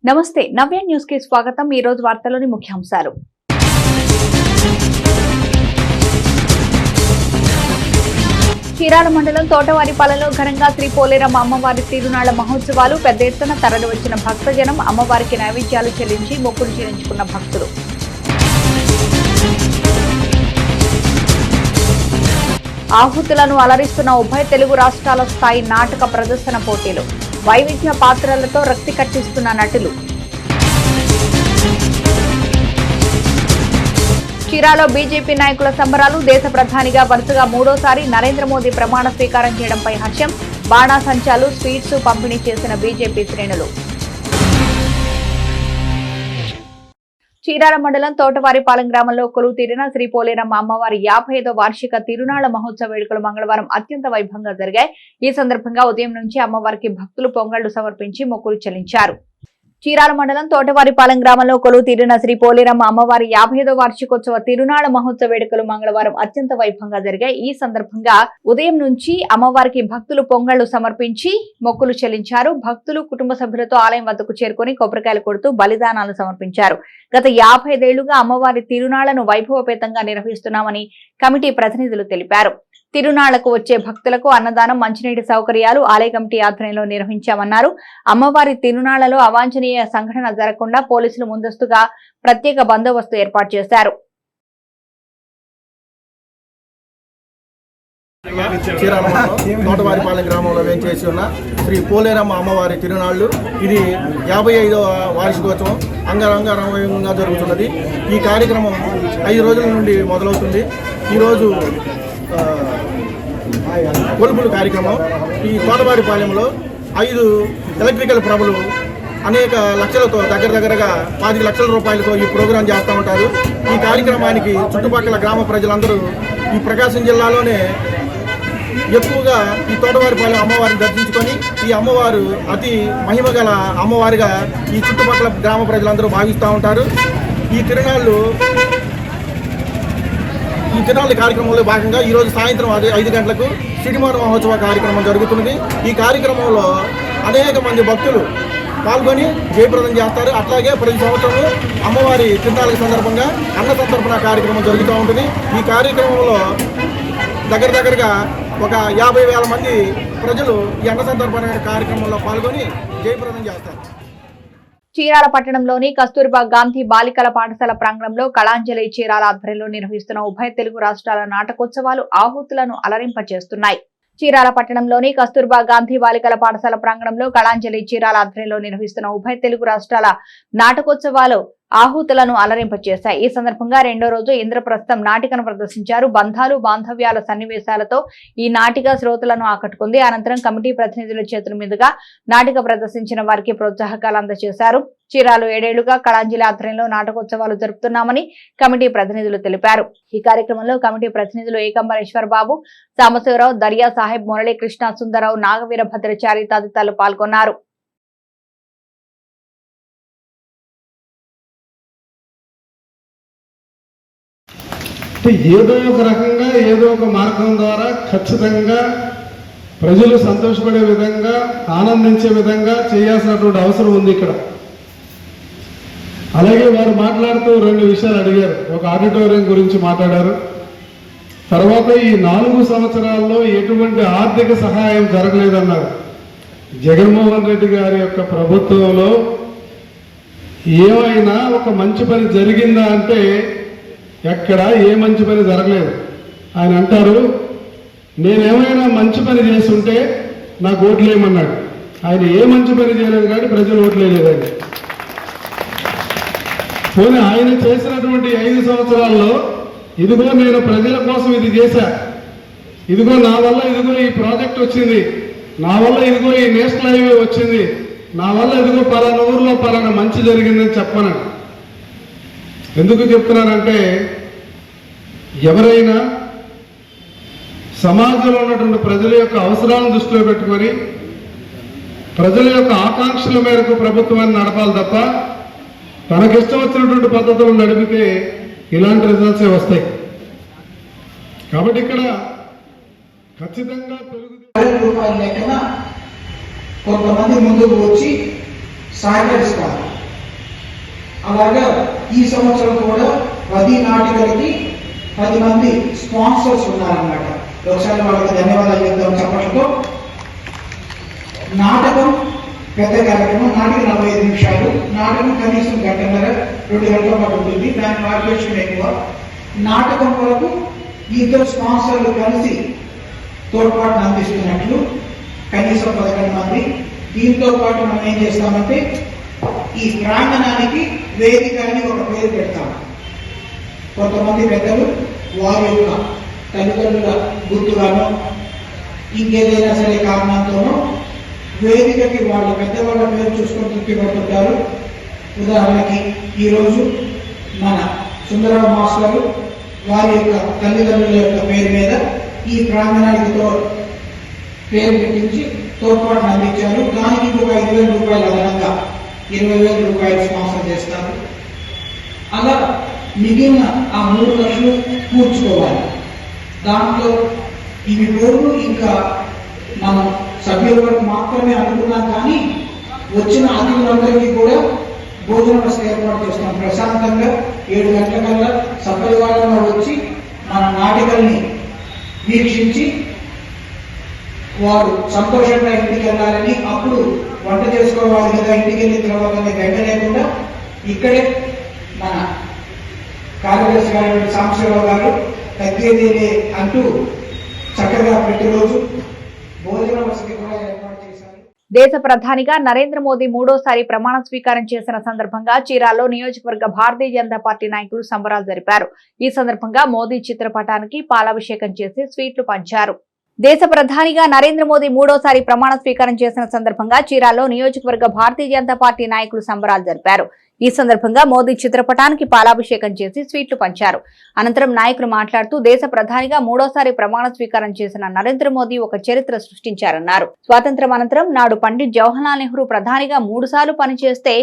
నమస్తే నవ్య న్యూస్ కి స్వాగతం। ఈ రోజు వార్తలోని ముఖ్యాంశాలు। చీరాల మండలం తోటవారిపాలెంలో ఘనంగా శ్రీ పోలేరమ్మ అమ్మవారి తిరునాళ్ల మహోత్సవాలు పెద్ద ఎత్తున తరలివచ్చిన భక్తజనం అమ్మవారికి నైవేద్యాలు చెల్లించి మొక్కులు చెల్లించుకున్న భక్తులు। ఆహుతులను అలరిస్తున్న ఉభయ తెలుగు రాష్ట్రాల స్థాయి నాటక ప్రదర్శన పోటీలు, వైవిధ్య పాత్రలతో రక్తి కట్టిస్తున్న నటులు। చీరాలో బీజేపీ నాయకుల సంబరాలు, దేశ ప్రధానిగా వరుసగా మూడోసారి నరేంద్ర మోదీ ప్రమాణ స్వీకారం చేయడంపై హర్షం, బాణాసంచాలు, స్వీట్స్ పంపిణీ చేసిన బీజేపీ శ్రేణులు। చీరాల మండలం తోటవారిపాలెం గ్రామంలో కొలువు తీరిన శ్రీ పోలేరమ్మ అమ్మవారి 55వ వార్షిక తిరునాళ్ల మహోత్సవ వేడుకలు మంగళవారం అత్యంత వైభవంగా జరిగాయి। ఈ సందర్భంగా ఉదయం నుంచి అమ్మవారికి భక్తులు పొంగళ్లు సమర్పించి మొక్కులు చెల్లించారు। చీరాల మండలం తోటవారిపాలెం గ్రామంలో కొలువు తీరిన శ్రీ పోలేరమ్మ అమ్మవారి 55వ వార్షికోత్సవ తిరునాళ్ల మహోత్సవ వేడుకలు మంగళవారం అత్యంత వైభవంగా జరిగాయి। ఈ సందర్భంగా ఉదయం నుంచి అమ్మవారికి భక్తులు పొంగళ్లు సమర్పించి మొక్కులు చెల్లించారు। భక్తులు కుటుంబ సభ్యులతో ఆలయం వద్దకు చేరుకుని కొబ్బరికాయలు కొడుతూ బలిదానాలు సమర్పించారు। గత 55 ఏళ్లుగా అమ్మవారి తిరునాళ్లను వైభవపేతంగా నిర్వహిస్తున్నామని కమిటీ ప్రతినిధులు తెలిపారు। తిరునాళ్లకు వచ్చే భక్తులకు అన్నదానం, మంచినీటి సౌకర్యాలు ఆలయ కమిటీ ఆధ్వర్యంలో నిర్వహించామన్నారు। అమ్మవారి తిరునాళ్లలో అవాంఛనీయ సంఘటన జరగకుండా పోలీసులు ముందస్తుగా ప్రత్యేక బందోబస్తు ఏర్పాటు చేశారు। చీరాల మండలం తోటవారిపాలెం గ్రామంలో వేంచేసి ఉన్న శ్రీ పోలేరమ్మ అమ్మవారి తిరునాళ్లు ఇది 55వ వార్షికోత్సవం అంగరంగ వైభవంగా జరుగుతున్నది। ఈ కార్యక్రమం 5 రోజుల నుండి మొదలవుతుంది। ఈరోజు కొలుపుల కార్యక్రమం ఈ తోటవారిపాలెంలో 5 ఎలక్ట్రికల్ ప్రభలు అనేక లక్షలతో దగ్గరగా 10 లక్షల రూపాయలతో ఈ ప్రోగ్రాం చేస్తూ ఉంటారు। ఈ కార్యక్రమానికి చుట్టుపక్కల గ్రామ ప్రజలందరూ ఈ ప్రకాశం జిల్లాలోనే ఎక్కువగా ఈ తోటవారిపాలెం అమ్మవారిని దర్శించుకొని ఈ అమ్మవారు అతి మహిమగల అమ్మవారిగా ఈ చుట్టుపక్కల గ్రామ ప్రజలందరూ భావిస్తూ ఉంటారు। ఈ తిరునాళ్ళ కార్యక్రమంలో భాగంగా ఈరోజు సాయంత్రం 5 గంటలకు సిడిమార్ మహోత్సవ కార్యక్రమం జరుగుతున్నది। ఈ కార్యక్రమంలో అనేక మంది భక్తులు పాల్గొని జయప్రదం చేస్తారు। అట్లాగే ప్రతి సంవత్సరం అమ్మవారి తిరునాళ్ళ సందర్భంగా అన్న సంతర్పణ కార్యక్రమం జరుగుతూ ఉంటుంది। ఈ కార్యక్రమంలో దగ్గరగా ఒక 50,000 మంది ప్రజలు ఈ అన్న సంతర్పణ కార్యక్రమంలో పాల్గొని జయప్రదం చేస్తారు। చీరాల పట్టణంలోని కస్తూర్బా గాంధీ బాలికల పాఠశాల ప్రాంగణంలో కళాంజలి చీరాల ఆధ్వర్యంలో నిర్వహిస్తున్న ఉభయ తెలుగు రాష్ట్రాల నాటకోత్సవాలు ఆహుతులను అలరింపచేస్తున్నాయి। చీరాల పట్టణంలోని కస్తూర్బా గాంధీ బాలికల పాఠశాల ప్రాంగణంలో కళాంజలి చీరాల ఆధ్వర్యంలో నిర్వహిస్తున్న ఉభయ తెలుగు రాష్ట్రాల నాటకోత్సవాలు ఆహుతులను అలరింపచేశాయి। ఈ సందర్భంగా 2వ రోజు ఇంద్రప్రస్థం నాటికను ప్రదర్శించారు। బంధాలు బాంధవ్యాల సన్నివేశాలతో ఈ నాటిక శ్రోతలను ఆకట్టుకుంది। అనంతరం కమిటీ ప్రతినిధుల చేతుల మీదుగా నాటిక ప్రదర్శించిన వారికి ప్రోత్సాహకాలు అందజేశారు। చీరాలు 7 ఏళ్లుగా కళాంజలి ఆధ్వర్యంలో నాటకోత్సవాలు జరుపుతున్నామని కమిటీ ప్రతినిధులు తెలిపారు। ఈ కార్యక్రమంలో కమిటీ ప్రతినిధులు ఏకంబరేశ్వర్ బాబు, సాంబశివరావు, దర్యా సాహెబ్, మురళీకృష్ణ, సుందరరావు, నాగవీరభద్రచారి తదితరులు పాల్గొన్నారు। ఏదో ఒక రకంగా ఏదో ఒక మార్గం ద్వారా ఖచ్చితంగా ప్రజలు సంతోషపడే విధంగా ఆనందించే విధంగా చేయాల్సినటువంటి అవసరం ఉంది ఇక్కడ। అలాగే వారు మాట్లాడుతూ 2 విషయాలు అడిగారు। ఒక ఆడిటోరియం గురించి మాట్లాడారు, తర్వాత ఈ 4 సంవత్సరాల్లో ఎటువంటి ఆర్థిక సహాయం జరగలేదన్నారు। జగన్మోహన్ రెడ్డి గారి యొక్క ప్రభుత్వంలో ఏమైనా ఒక మంచి పని జరిగిందా అంటే ఎక్కడ ఏ మంచి పని జరగలేదు। ఆయన అంటారు, నేనేమైనా మంచి పని చేస్తుంటే నాకు ఓట్లేయమన్నాడు। ఆయన ఏ మంచి పని చేయలేదు కానీ ప్రజలు ఓట్లేయలేదండి। పోనీ ఆయన చేసినటువంటి 5 సంవత్సరాల్లో ఇదిగో నేను ప్రజల కోసం ఇది చేశా, ఇదిగో నా వల్ల ఇదిగో ఈ ప్రాజెక్ట్ వచ్చింది, నా వల్ల ఇదిగో ఈ నేషనల్ హైవే వచ్చింది, నా వల్ల ఇదిగో పలానా ఊర్లో పలానా మంచి జరిగిందని చెప్పను। ఎందుకు చెప్తున్నానంటే ఎవరైనా సమాజంలో ఉన్నటువంటి ప్రజల యొక్క అవసరాలను దృష్టిలో పెట్టుకొని ప్రజల యొక్క ఆకాంక్షల మేరకు ప్రభుత్వాన్ని నడపాలి తప్ప తనకిష్టం వచ్చినటువంటి పద్ధతులు నడిపితే ఇలాంటి రిజల్ట్సే వస్తాయి। కాబట్టి ఇక్కడ ఖచ్చితంగా కొంతమంది ముందుకు వచ్చి సహకరిస్తారు। అలాగా ఈ సంవత్సరం కూడా 10 నాటికలకి 10 మంది స్పాన్సర్స్ ఉన్నారన్నమాట. ఒకసారి వాళ్ళకి ధన్యవాదాలు చెప్తాం చెప్పడంతో. నాటకం పెద్ద కార్యక్రమం, నాటిక 45 నిమిషాలు, నాటకం కనీసం గంటన్నర 2 గంటల పాటు ఉంటుంది. దాని పార్టిసిపేషన్ ఎక్కువ. నాటకం వరకు 2 స్పాన్సర్లు కలిసి తోడ్పాటును అందిస్తున్నట్లు కనీసం 11 మంది. దీంతో పాటు మనం ఏం చేస్తామంటే ఈ ప్రాంగణానికి వేదిక అని ఒక పేరు పెడతాం. కొంతమంది పెద్దలు వారి యొక్క తల్లిదండ్రుల గుర్తుగానో ఇంకేదైనా సరే కారణంతోనో వేదికకి వాళ్ళ పెద్దవాళ్ళ పేరు చూసుకొని తృప్తి పడుతుంటారు. ఉదాహరణకి ఈరోజు మన సుందరరావు మాస్టరు వారి యొక్క తల్లిదండ్రుల యొక్క పేరు మీద ఈ ప్రాంగణానికి పేరు పెట్టించి తోడ్పాటును అందించారు. దానికి ఇంకొక 5,000 రూపాయలు అదనంగా 20,000 రూపాయలు స్పాన్సర్ చేస్తారు. అలా మిగిలిన ఆ 3 లక్షలు కూర్చుకోవాలి. దాంట్లో ఇవి పోను ఇంకా మనం సభ్యుల వరకు మాత్రమే అనుకున్నాం, కానీ వచ్చిన అతిథులందరికీ కూడా భోజన వసతి ఏర్పాటు చేస్తాం. ప్రశాంతంగా 7 గంటల కల్లా సపరివారంగా వచ్చి మన నాటికల్ని వీక్షించి వారు సంతోషంగా ఇంటికి వెళ్ళాలని, అప్పుడు వంట చేసుకోవాలి కదా, ఇంటికి వెళ్ళిన తర్వాత గంట లేకుండా ఇక్కడే మన కార్యదర్శి గారు సాంబశివరావు గారు తగ్గేదేలే అంటూ చక్కగా ప్రతిరోజు భోజన వసతి కూడా ఏర్పాటు చేశారు. దేశ ప్రధానిగా నరేంద్ర మోదీ 3వసారి ప్రమాణ స్వీకారం చేసిన సందర్భంగా చీరాల్లో నియోజకవర్గ భారతీయ జనతా పార్టీ నాయకులు సంబరాలు జరిపారు. ఈ సందర్భంగా మోదీ చిత్రపటానికి పాలాభిషేకం చేసి స్వీట్లు పంచారు. దేశ ప్రధానిగా నరేంద్ర మోదీ 3వసారి ప్రమాణ స్వీకారం చేసిన సందర్భంగా చీరాల్లో నియోజకవర్గ భారతీయ జనతా పార్టీ నాయకులు సంబరాలు జరిపారు. ఈ సందర్భంగా మోదీ చిత్రపటానికి పాలాభిషేకం చేసి స్వీట్లు పంచారు. అనంతరం నాయకులు మాట్లాడుతూ దేశ ప్రధానిగా 3వసారి ప్రమాణ స్వీకారం చేసిన నరేంద్ర మోదీ ఒక చరిత్ర సృష్టించారన్నారు. స్వాతంత్ర్యం అనంతరం నాడు పండిట్ జవహర్లాల్ నెహ్రూ ప్రధానిగా 3 సార్లు పనిచేస్తే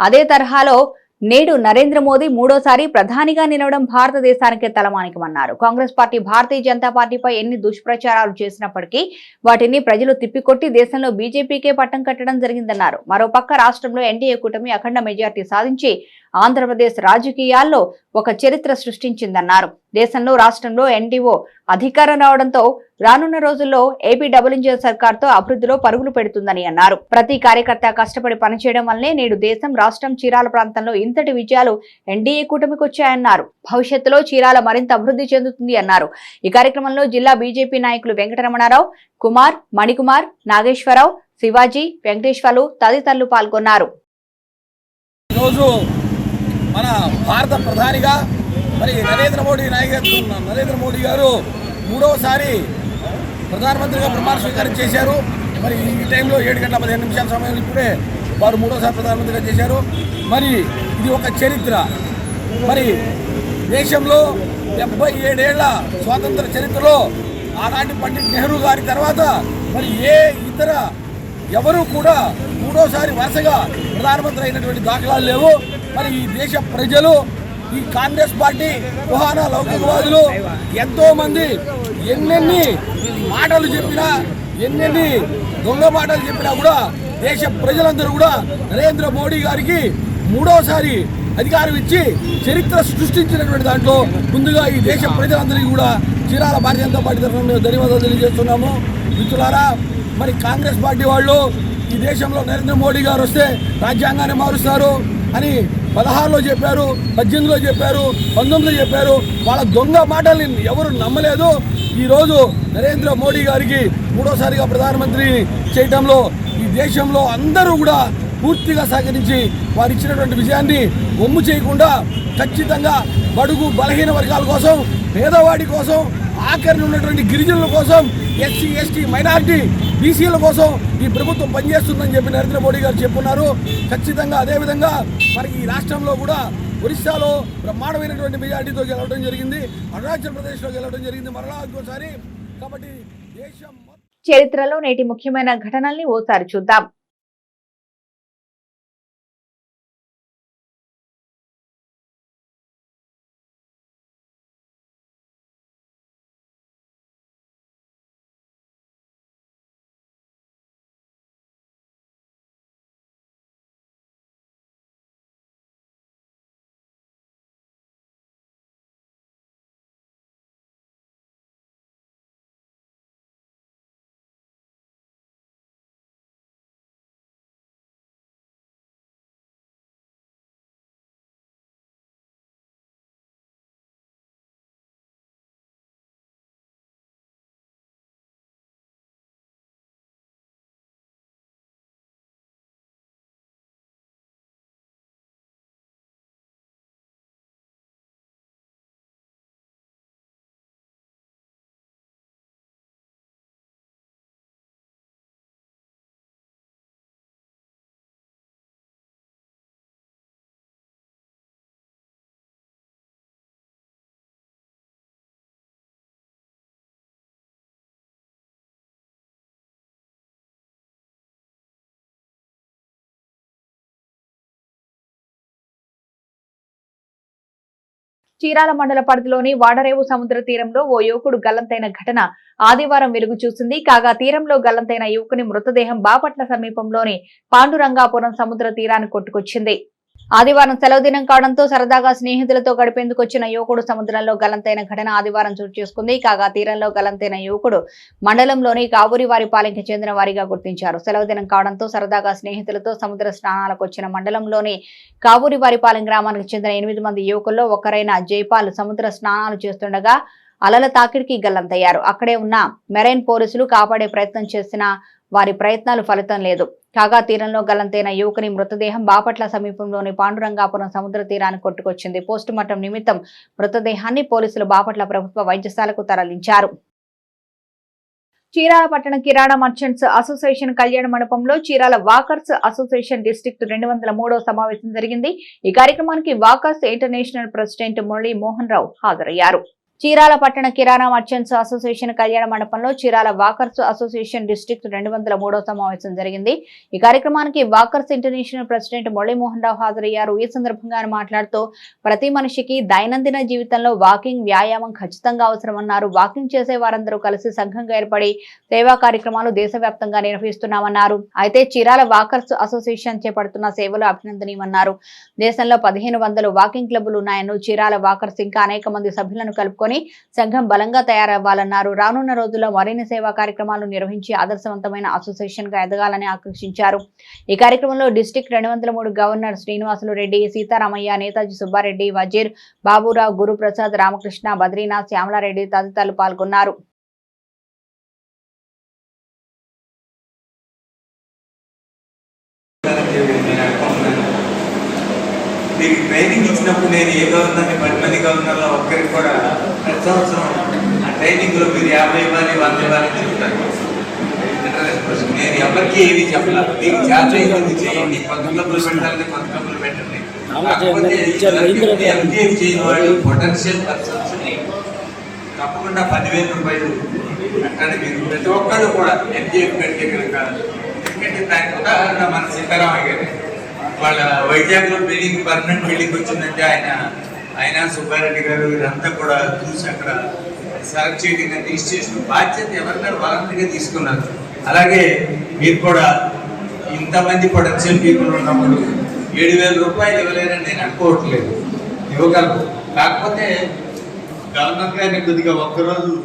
అదే తరహాలో నేడు నరేంద్ర మోదీ 3వసారి ప్రధానిగా నిలవడం భారతదేశానికే తలమానికమన్నారు. కాంగ్రెస్ పార్టీ భారతీయ జనతా పార్టీపై ఎన్ని దుష్ప్రచారాలు చేసినప్పటికీ వాటిని ప్రజలు తిప్పికొట్టి దేశంలో బీజేపీకే పట్టం కట్టడం జరిగిందన్నారు. మరోపక్క రాష్ట్రంలో ఎన్డీఏ కూటమి అఖండ మెజార్టీ సాధించి ఆంధ్రప్రదేశ్ రాజకీయాల్లో ఒక చరిత్ర సృష్టించిందన్నారు. దేశంలో రాష్ట్రంలో ఎన్డీఓ అధికారం రావడంతో రానున్న రోజుల్లో ఏపీ డబుల్ ఇంజిన్ సర్కార్తో అభివృద్ధిలో పరుగులు పెడుతుందని అన్నారు. ప్రతి కార్యకర్త కష్టపడి పనిచేయడం వల్లే నేడు దేశం, రాష్ట్రం, చీరాల ప్రాంతంలో ఇంతటి విజయాలు ఎన్డీఏ కూటమికి వచ్చాయన్నారు. భవిష్యత్తులో చీరాల మరింత అభివృద్ధి చెందుతుంది అన్నారు. ఈ కార్యక్రమంలో జిల్లా బీజేపీ నాయకులు వెంకటరమణారావు, కుమార్, మణికుమార్, నాగేశ్వరరావు, శివాజీ, వెంకటేశ్వర్లు తదితరులు పాల్గొన్నారు. మన భారత ప్రధానిగా మరి నరేంద్ర మోడీ గారు 3వసారి ప్రధానమంత్రిగా ప్రమాణ స్వీకారం చేశారు. మరి ఈ టైంలో 7 గంటల 15 నిమిషాల సమయం ఇప్పుడే వారు 3వసారి ప్రధానమంత్రిగా చేశారు. మరి ఇది ఒక చరిత్ర. మరి దేశంలో 77 ఏళ్ల స్వాతంత్ర చరిత్రలో ఆనాటి పండిట్ నెహ్రూ గారి తర్వాత మరి ఏ ఇతర ఎవరు కూడా 3వసారి వరుసగా ప్రధానమంత్రి అయినటువంటి దాఖలాలు లేవు. మరి ఈ దేశ ప్రజలు, ఈ కాంగ్రెస్ పార్టీ కుహానా లౌకికవాదులు ఎంతో మంది ఎన్నెన్ని మాటలు చెప్పినా, ఎన్నెన్ని దొంగ మాటలు చెప్పినా కూడా దేశ ప్రజలందరూ కూడా నరేంద్ర మోడీ గారికి 3వసారి అధికారం ఇచ్చి చరిత్ర సృష్టించినటువంటి దాంట్లో ముందుగా ఈ దేశ ప్రజలందరికీ కూడా చీరాల భారతీయ జనతా పార్టీ తరఫున మేము ధన్యవాదాలు తెలియజేస్తున్నాము. మిత్రులారా, మరి కాంగ్రెస్ పార్టీ వాళ్ళు ఈ దేశంలో నరేంద్ర మోడీ గారు వస్తే రాజ్యాంగాన్ని మారుస్తారు అని 16లో చెప్పారు, 18లో చెప్పారు, 19లో చెప్పారు. వాళ్ళ దొంగ మాటల్ని ఎవరు నమ్మలేదు. ఈరోజు నరేంద్ర మోడీ గారికి 3వసారిగా ప్రధానమంత్రి చేయడంలో ఈ దేశంలో అందరూ కూడా పూర్తిగా సహకరించి వారు ఇచ్చినటువంటి విజయాన్ని ఒమ్ము చేయకుండా ఖచ్చితంగా బడుగు బలహీన వర్గాల కోసం, పేదవాడి కోసం, ఆఖరిని ఉన్నటువంటి గిరిజనుల కోసం, ఎస్సీ, ఎస్టీ, మైనారిటీ, బీసీల కోసం ఈ ప్రభుత్వం పనిచేస్తుందని చెప్పి నరేంద్ర మోడీ గారు చెప్పున్నారు. ఖచ్చితంగా అదేవిధంగా మరి ఈ రాష్ట్రంలో కూడా ఒరిస్సాలో బ్రహ్మాండమైనటువంటి మెజార్టీతో గెలవడం జరిగింది, అరుణాచల్ ప్రదేశ్లో గెలవడం జరిగింది మరలా ఇంకోసారి. కాబట్టి దేశం చరిత్రలో నేటి ముఖ్యమైన ఘటనల్ని ఓసారి చూద్దాం. చీరాల మండల పరిధిలోని వాడరేవు సముద్ర తీరంలో ఓ యువకుడు గల్లంతైన ఘటన ఆదివారం వెలుగు చూసింది. కాగా తీరంలో గల్లంతైన యువకుని మృతదేహం బాపట్ల సమీపంలోని పాండురంగాపురం సముద్ర తీరాన్ని కొట్టుకొచ్చింది. ఆదివారం సెలవు దినం కావడంతో సరదాగా స్నేహితులతో గడిపేందుకు వచ్చిన యువకుడు సముద్రంలో గల్లంతైన ఘటన ఆదివారం చోటు చేసుకుంది. కాగా తీరంలో గల్లంతైన యువకుడు మండలంలోని కావూరివారిపాలెంకి చెందిన వారిగా గుర్తించారు. సెలవు దినం కావడంతో సరదాగా స్నేహితులతో సముద్ర స్నానాలకు వచ్చిన మండలంలోని కావూరివారిపాలెం గ్రామానికి చెందిన 8 మంది యువకుల్లో ఒకరైన జైపాల్ సముద్ర స్నానాలు చేస్తుండగా అలల తాకిడికి గల్లంతయ్యారు. అక్కడే ఉన్న మెరైన్ పోలీసులు కాపాడే ప్రయత్నం చేసిన వారి ప్రయత్నాలు ఫలితం లేదు. కాగా తీరంలో గల్లంతైన యువకుని మృతదేహం బాపట్ల సమీపంలోని పాండురంగాపురం సముద్ర తీరాన్ని కొట్టుకొచ్చింది. పోస్టుమార్టం నిమిత్తం మృతదేహాన్ని పోలీసులు బాపట్ల ప్రభుత్వ వైద్యశాలకు తరలించారు. చీరాల పట్టణ కిరాణా మర్చెంట్స్ అసోసియేషన్ కళ్యాణ మండపంలో చీరాల వాకర్స్ అసోసియేషన్ డిస్ట్రిక్ట్ 203వ సమావేశం జరిగింది. ఈ కార్యక్రమానికి walkers international president Murali Mohan Rao హాజరయ్యారు. చీరాల పట్టణ కిరాణా మర్చెంట్స్ అసోసియేషన్ కళ్యాణ మండపంలో చీరాల వాకర్స్ అసోసియేషన్ డిస్ట్రిక్ట్ 203వ సమావేశం జరిగింది. ఈ కార్యక్రమానికి walkers international president Muralimohan Rao హాజరయ్యారు. ఈ సందర్భంగా ఆయన మాట్లాడుతూ ప్రతి మనిషికి దైనందిన జీవితంలో వాకింగ్ వ్యాయామం ఖచ్చితంగా అవసరమన్నారు. వాకింగ్ చేసే వారందరూ కలిసి సంఘంగా ఏర్పడి సేవా కార్యక్రమాలు దేశవ్యాప్తంగా నిర్వహిస్తున్నామన్నారు. అయితే చీరాల వాకర్స్ అసోసియేషన్ చేపడుతున్న సేవలు అభినందనీయమన్నారు. దేశంలో 1500 వాకింగ్ క్లబ్బులు ఉన్నాయని చీరాల వాకర్స్ ఇంకా అనేక మంది సభ్యులను కలుపుకొని సంఘం బలంగా తయారవ్వాలన్నారు. రానున్న రోజుల్లో మరిన్ని సేవా కార్యక్రమాలు నిర్వహించి ఆదర్శవంతమైన అసోసియేషన్ గా ఎదగాలని ఆకాంక్షించారు. ఈ కార్యక్రమంలో డిస్ట్రిక్ట్ 203 గవర్నర్ శ్రీనివాసులు రెడ్డి, సీతారామయ్య, నేతాజీ సుబ్బారెడ్డి, వజీర్, బాబురావు, గురుప్రసాద్, రామకృష్ణ, బద్రీనాథ్, శ్యామలారెడ్డి తదితరులు పాల్గొన్నారు. మీకు ట్రైనింగ్ ఇచ్చినప్పుడు నేను ఏ గవర్నర్ని 10 మంది గవర్నర్లో ఒక్కరికి కూడా ప్రతి సంవత్సరం ఆ ట్రైనింగ్లో మీరు 50 ఇవ్వాలి 100 ఇవ్వాలని చెప్తాను. నేను ఎవరికి ఏమి చెప్పలేదు. మీకు చేత ఇది చేయండి, 10 క్లబ్లు పెట్టాలని 10 క్లబ్లు పెట్టండి. కాకపోతే ఎంజీఎఫ్ చేయని వాళ్ళు పొటెన్షియల్ పర్సన్స్ తప్పకుండా 10,000 రూపాయలు అక్కడ మీరు ప్రతి ఒక్కరు కూడా ఎంజీఎఫ్ పెడితే కనుక, ఎందుకంటే దానికి ఉదాహరణ మన సీతారామయ్య గారు వాళ్ళ వైజాగ్లో బిల్డింగ్ పర్మనెంట్ బిల్డింగ్ వచ్చిందంటే ఆయన సుబ్బారెడ్డి గారు వీరంతా కూడా చూసి అక్కడ సెలెక్ట్ చేయడం రిజిస్ట్రేషన్ బాధ్యత ఎవరినారు వాళ్ళందరికీ తీసుకున్నారు. అలాగే మీరు కూడా ఇంతమంది పొటెన్షియల్ పీపుల్ ఉన్నప్పుడు 7,000 రూపాయలు ఇవ్వలేరని నేను అనుకోవట్లేదు, ఇవ్వగలరు. కాకపోతే గవర్నర్ గారిని కొద్దిగా ఒక్కరోజు.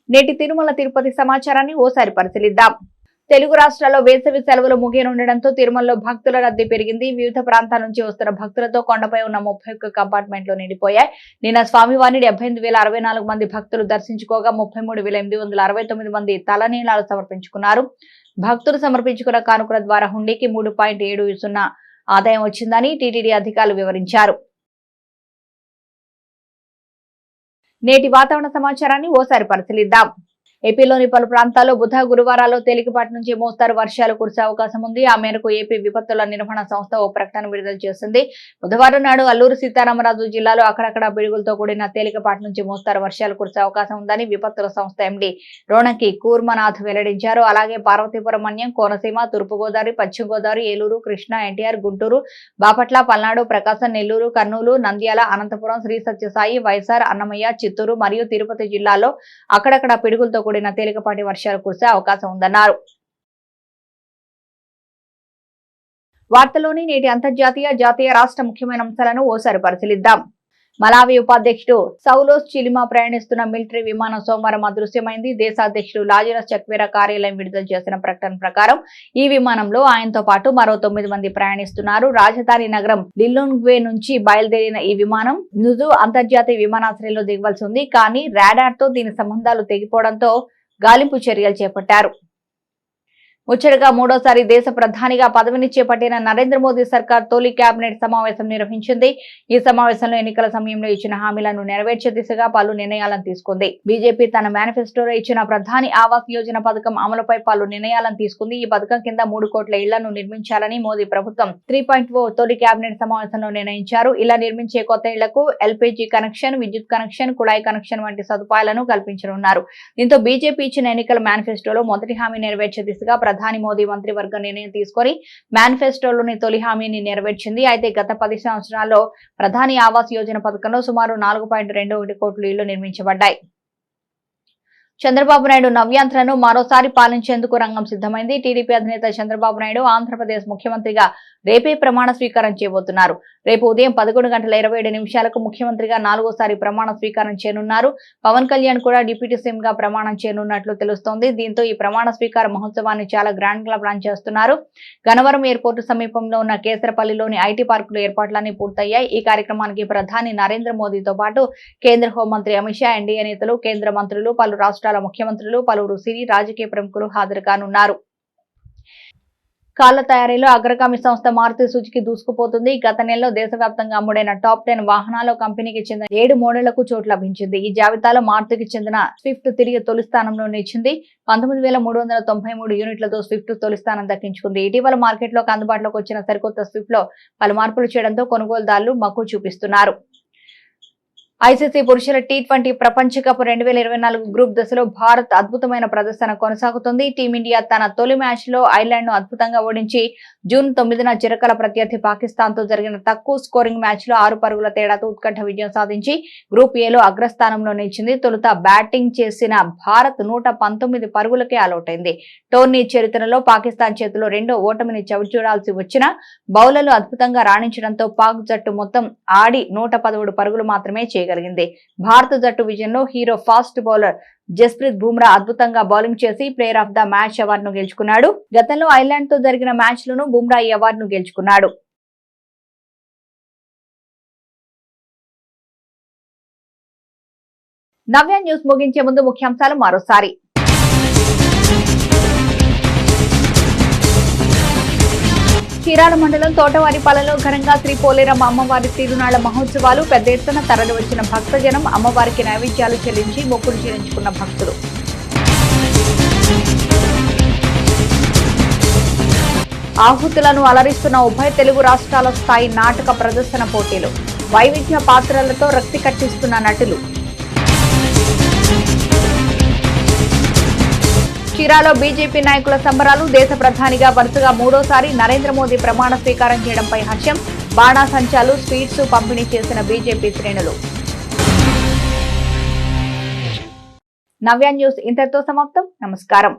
నేటి తిరుమల తిరుపతి సమాచారాన్ని ఓసారి పరిశీలిద్దాం. తెలుగు రాష్ట్రాల్లో వేసవి సెలవులు ముగియనుండడంతో తిరుమలలో భక్తుల రద్దీ పెరిగింది. వివిధ ప్రాంతాల నుంచి వస్తున్న భక్తులతో కొండపై ఉన్న 31 కంపార్ట్మెంట్లు నిండిపోయాయి. నిన్న స్వామివారిని 78,064 మంది భక్తులు దర్శించుకోగా 33,869 మంది తలనీలాలు సమర్పించుకున్నారు. భక్తులు సమర్పించుకున్న కానుకల ద్వారా హుండీకి 3.70 ఆదాయం వచ్చిందని టీటీడీ అధికారులు వివరించారు. నేటి వాతావరణ సమాచారాన్ని ఓసారి పరిశీలిద్దాం. ఏపీలోని పలు ప్రాంతాల్లో బుధ గురువారాల్లో తేలికపాటి నుంచి మోస్తారు వర్షాలు కురిసే అవకాశం ఉంది. ఆ మేరకు ఏపీ విపత్తుల నిర్వహణ సంస్థ ఓ ప్రకటన విడుదల చేసింది. బుధవారం నాడు అల్లూరు సీతారామరాజు జిల్లాలో అక్కడక్కడ పిడుగులతో కూడిన తేలికపాటి నుంచి మోస్తారు వర్షాలు కురిసే అవకాశం ఉందని విపత్తుల సంస్థ ఎండీ రోణకి కూర్మనాథ్ వెల్లడించారు. అలాగే పార్వతీపురం, మన్యం, కోనసీమ, తూర్పుగోదావరి, పశ్చిమ గోదావరి, ఏలూరు, కృష్ణా, ఎన్టీఆర్, గుంటూరు, బాపట్ల, పల్నాడు, ప్రకాశం, నెల్లూరు, కర్నూలు, నంద్యాల, అనంతపురం, శ్రీ సత్యసాయి, వైఎస్ఆర్, అన్నమయ్య, చిత్తూరు మరియు తిరుపతి జిల్లాల్లో అక్కడక్కడ పిడుగులతో కూడిన తేలికపాటి వర్షాలు కురిసే అవకాశం ఉందన్నారు. వార్తలోని నేటి అంతర్జాతీయ, జాతీయ, రాష్ట్ర ముఖ్యమైన అంశాలను ఓసారి పరిశీలిద్దాం. మలావి ఉపాధ్యక్షుడు సౌలోస్ చిలిమా ప్రయాణిస్తున్న మిలిటరీ విమానం సోమవారం అదృశ్యమైంది. దేశ అధ్యక్షుడు లాజరస్ చక్వేరా కార్యాలయం విడుదల చేసిన ప్రకటన ప్రకారం ఈ విమానంలో ఆయనతో పాటు మరో 9 మంది ప్రయాణిస్తున్నారు. రాజధాని నగరం లిలోంగ్వే నుంచి బయలుదేరిన ఈ విమానం నుజు అంతర్జాతీయ విమానాశ్రయంలో దిగవలసి ఉంది. కానీ రాడార్ తో దీని సంబంధాలు తెగిపోవడంతో గాలింపు చర్యలు చేపట్టారు. ముచ్చటగా మూడోసారి దేశ ప్రధానిగా పదవిని చేపట్టిన నరేంద్ర మోదీ సర్కార్ తొలి కేబినెట్ సమావేశం నిర్వహించింది. ఈ సమావేశంలో ఎన్నికల సమయంలో ఇచ్చిన హామీలను నెరవేర్చే దిశగా పలు నిర్ణయాలను తీసుకుంది. బీజేపీ తన మేనిఫెస్టోలో ఇచ్చిన ప్రధాని ఆవాస్ యోజన పథకం అమలుపై పలు నిర్ణయాలను తీసుకుంది. ఈ పథకం కింద 3 కోట్ల ఇళ్లను నిర్మించాలని మోదీ ప్రభుత్వం 3.0 తొలి కేబినెట్ సమావేశంలో నిర్ణయించారు. ఇలా నిర్మించే కొత్త ఇళ్లకు ఎల్పీజీ కనెక్షన్, విద్యుత్ కనెక్షన్, కుళాయి కనెక్షన్ వంటి సదుపాయాలను కల్పించనున్నారు. దీంతో బీజేపీ ఇచ్చిన ఎన్నికల మేనిఫెస్టోలో మొదటి హామీ నెరవేర్చే దిశగా ప్రధాని మోదీ మంత్రివర్గం నిర్ణయం తీసుకొని మేనిఫెస్టోలోని తొలి హామీని నెరవేర్చింది. అయితే గత 10 సంవత్సరాల్లో ప్రధాని ఆవాస్ యోజన పథకంలో సుమారు 4.21 కోట్ల ఇళ్లు నిర్మించబడ్డాయి. చంద్రబాబు నాయుడు నవ్యాంధ్రను మరోసారి పాలించేందుకు రంగం సిద్ధమైంది. టీడీపీ అధినేత చంద్రబాబు నాయుడు ఆంధ్రప్రదేశ్ ముఖ్యమంత్రిగా రేపే ప్రమాణ స్వీకారం చేయబోతున్నారు. రేపు ఉదయం 11:27 ముఖ్యమంత్రిగా 4వసారి ప్రమాణ స్వీకారం చేయనున్నారు. పవన్ కళ్యాణ్ కూడా డిప్యూటీ సీఎం గా ప్రమాణం చేయనున్నట్లు తెలుస్తోంది. దీంతో ఈ ప్రమాణ స్వీకార మహోత్సవాన్ని చాలా గ్రాండ్ గా ప్లాన్ చేస్తున్నారు. గన్నవరం ఎయిర్పోర్టు సమీపంలో ఉన్న కేసరపల్లిలోని ఐటీ పార్కులో ఏర్పాట్లన్నీ పూర్తయ్యాయి. ఈ కార్యక్రమానికి ప్రధాని నరేంద్ర మోదీతో పాటు కేంద్ర హోంమంత్రి అమిత్ షా, ఎన్డీఏ నేతలు, కేంద్ర మంత్రులు, పలు రాష్ట్రాల ముఖ్యమంత్రులు, పలువురు సినీ రాజకీయ ప్రముఖులు హాజరు కానున్నారు. కార్ల తయారీలో అగ్రగామి సంస్థ మారుతి సుజుకి దూసుకుపోతుంది. గత నెలలో దేశవ్యాప్తంగా అమ్ముడైన టాప్ 10 వాహనాల కంపెనీకి చెందిన 7 మోడళ్లకు చోటు లభించింది. ఈ జాబితాలో మారుతికి చెందిన స్విఫ్ట్ తిరిగి తొలి స్థానంలో నిలిచింది. 19,393 యూనిట్లతో స్విఫ్ట్ తొలి స్థానం దక్కించుకుంది. ఇటీవల మార్కెట్లోకి అందుబాటులోకి వచ్చిన సరికొత్త స్విఫ్ట్ లో పలు మార్పులు చేయడంతో కొనుగోలుదారులు మక్కువ చూపిస్తున్నారు. ఐసీసీ పురుషుల టీ20 ప్రపంచ కప్ 2024 గ్రూప్ దశలో భారత్ అద్భుతమైన ప్రదర్శన కొనసాగుతుంది. టీమిండియా తన తొలి మ్యాచ్ లో ఐర్లాండ్ ను అద్భుతంగా ఓడించి జూన్ 9న చిరకల ప్రత్యర్థి పాకిస్తాన్ తో జరిగిన తక్కువ స్కోరింగ్ మ్యాచ్ లో 6 పరుగుల తేడాతో ఉత్కంఠ విజయం సాధించి గ్రూప్ ఏలో అగ్రస్థానంలో నిలిచింది. తొలుత బ్యాటింగ్ చేసిన భారత్ 119 పరుగులకే ఆలౌట్ అయింది. టోర్నీ చరిత్రలో పాకిస్తాన్ చేతిలో రెండో ఓటమిని చవిచూడాల్సి వచ్చినా బౌలర్లు అద్భుతంగా రాణించడంతో పాక్ జట్టు మొత్తం ఆడి 117 పరుగులు మాత్రమే చేయగలిగింది. భారత జట్టు విజయంలో hero fast bowler Jasprit Bumrah అద్భుతంగా బౌలింగ్ చేసి ప్లేయర్ ఆఫ్ ద మ్యాచ్ అవార్డును గెలుచుకున్నాడు. గతంలో ఐర్లాండ్ తో జరిగిన మ్యాచ్ లోనూ బుమ్రా ఈ అవార్డును గెలుచుకున్నాడు. నవ్య న్యూస్ ముగించే ముందు ముఖ్యాంశాలు మరోసారి. చీరాల మండలం తోటవారిపాలెంలో ఘనంగా శ్రీ పోలేరమ్మ అమ్మవారి తిరునాళ్ల మహోత్సవాలు. పెద్ద ఎత్తున తరలివచ్చిన భక్తజనం అమ్మవారికి నైవేద్యాలు చెల్లించి మొక్కులు చెల్లించుకున్న భక్తులు. ఆహుతులను అలరిస్తున్న ఉభయ తెలుగు రాష్ట్రాల స్థాయి నాటక ప్రదర్శన పోటీలు. వైవిధ్య పాత్రలతో రక్తి కట్టిస్తున్న నటులు. చీరాలో బీజేపీ నాయకుల సంబరాలు. దేశ ప్రధానిగా వరుసగా 3వసారి నరేంద్ర మోదీ ప్రమాణ స్వీకారం చేయడంపై హర్షం. బాణాసంచాలు, స్వీట్స్ పంపిణీ చేసిన బీజేపీ శ్రేణులు. నవ్య న్యూస్ ఇంతటితో సమాప్తం. నమస్కారం.